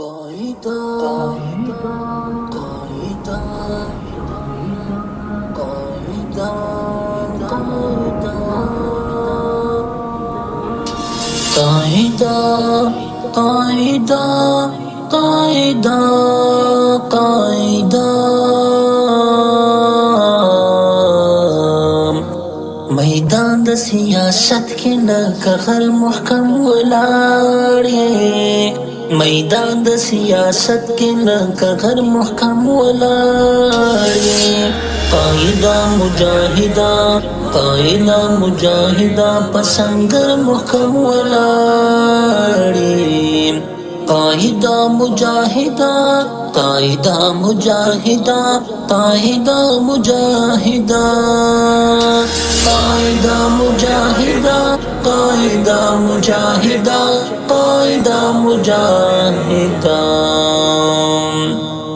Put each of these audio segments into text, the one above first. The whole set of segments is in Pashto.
قاعدة قاعدة قاعدة قاعدة قاعدة قاعدة قاعدة میدان د سیاست کې لکه غر محکم ولاړې میدان د سیاست کې لکه غر محکم ولاړې قاعده مجاهده قائله مجاهده پسنګر محکم ولاړې قاعده مجاهده قاعده مجاهده قاعده مجاهده قاعده مجاهده قاعده مجاهده قاعده مجاهده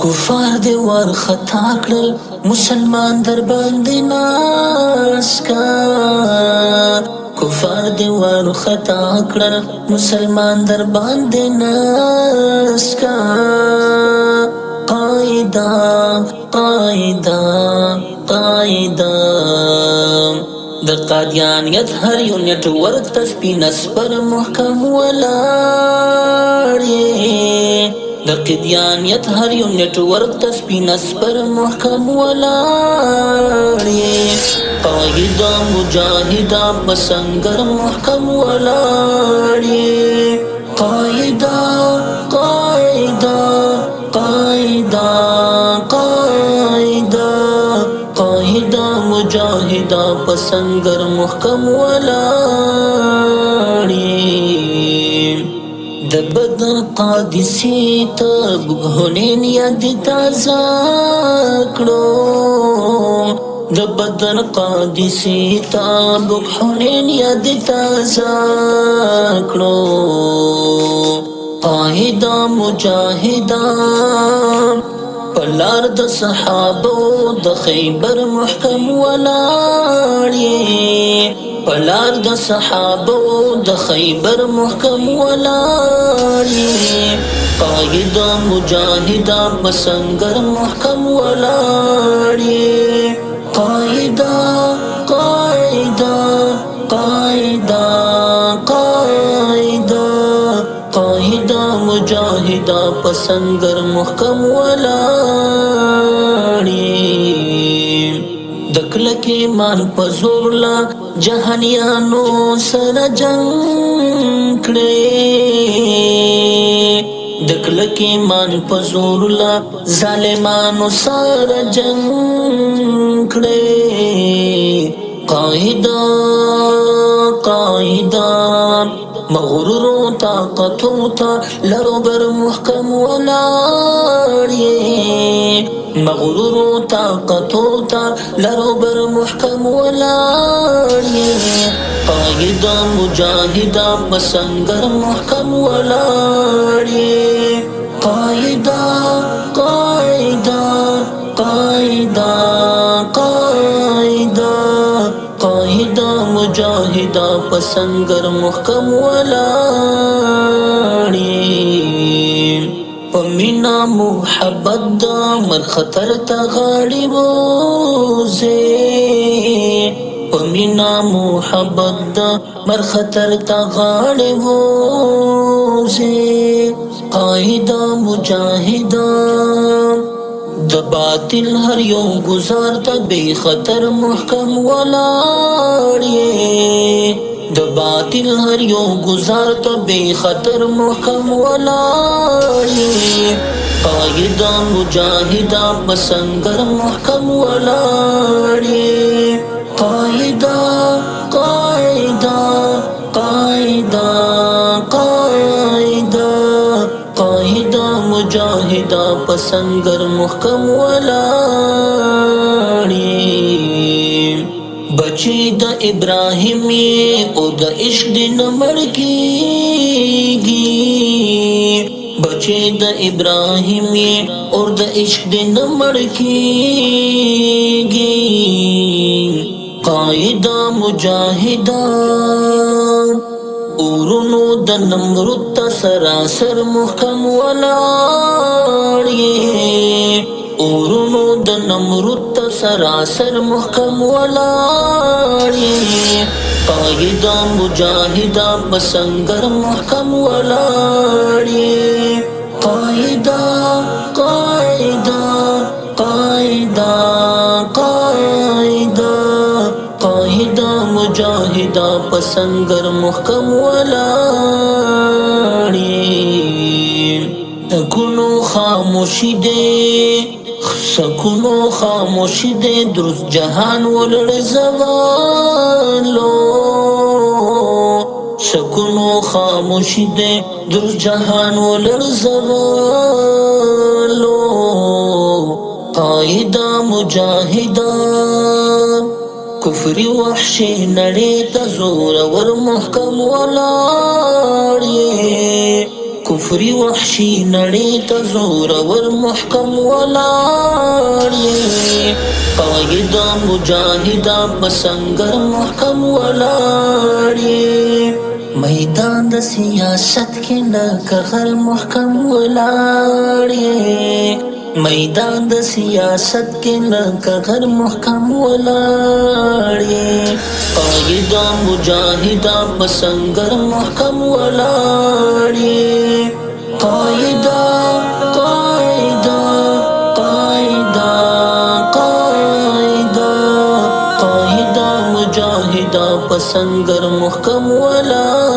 کفار دی ورخطا کړل مسلمان در باندې ناس کا کفار دی ورخطا کړل مسلمان در باندې ناس کا قاعده قاعده قاعده د قادیانیت هر یو نیټ ورک تسپینس پر محکم ولاړې د قادیانیت هر یو نیټ ورک تسپینس پر محکم ولاړې قاعده مجاهده پسنګر محکم ولاړې قاعده قاعده قاعده قاعده قاعده مجاهده پسنګر محکم ولاړې د بدر قادسی تبوک حنین یاد تازه کړو د بدر قادسی تبوک حنین یاد تازه کړو قاعده مجاهده پلار د صحابو د خیبر محکم ولاړې پلار د صحابو د خیبر محکم ولاړې قاعده مجاهده پسنګر محکم ولاړې قاعده قاعده قاعده قاعده قاعده مجاهده پسنګر محکم ولاړې د کلک ایمان په زور لا جهانیانو سره جنګ کړې د کلک ایمان په زور لا ظالمانو سره جنګ کړې قاعده قاعده مغرور طاقتو تا لرو بر محکم ولاړې مغرور طاقتو تا لرو بر محکم ولاړې قاعده مجاهده پسنګر محکم ولاړې قاعده قاعده قاعده قاعده قاعده مجاهده پسنګر محکم ولاړې پمینا محبت دا من خطر تا غاړي وزه پمینا محبت دا من خطر تا غاړي وزه قاعده مجاهده د باطل هر یو گزار ته بے خطر محکم ولاړې د باطل هر یو گزار ته بے خطر محکم ولاړې قاعده مجاهده پسنګر محکم ولاړې قاعده قاعده قاعده قاعده قاعده مجاهده پسنګر محکم ولاړې بچی د ابراهیم او د عشق د نمړ کیږي بچی د ابراهیم او د عشق د نمړ کیږي قاعده مجاهده اورونو د نمرود ته سراسر محکم ولاړ یې اورونو د نمرود ته سراسر محکم ولاړ یې قائدا مجاهدا بسنگر محکم ولاړ یې قائدا قائدا قائدا قائدا قائدا مجاهدا پسنگر محکم ولاړی سکونو خاموشی دے سکونو خاموشی دے درست جہان ولړ زوالو سکونو خاموشی دے درست جہان ولړ زوالو قائدا مجاهدا کفری وحشی نړی ته زور ور محکم ولاړ یې کفری وحشی نړی ته زور ور محکم ولاړ یې قائدا مجاهدا پسنگر محکم ولاړ یې میدان د سیاست کې لکه غر محکم ولاړ یې میدان د سیاست کې لکه غر محکم ولاړ یې قائدا مجاهدا پسنگر محکم ولاړ یې قائدا قائدا قائدا قائدا قائدا مجاهدا پسنگر محکم ولاړ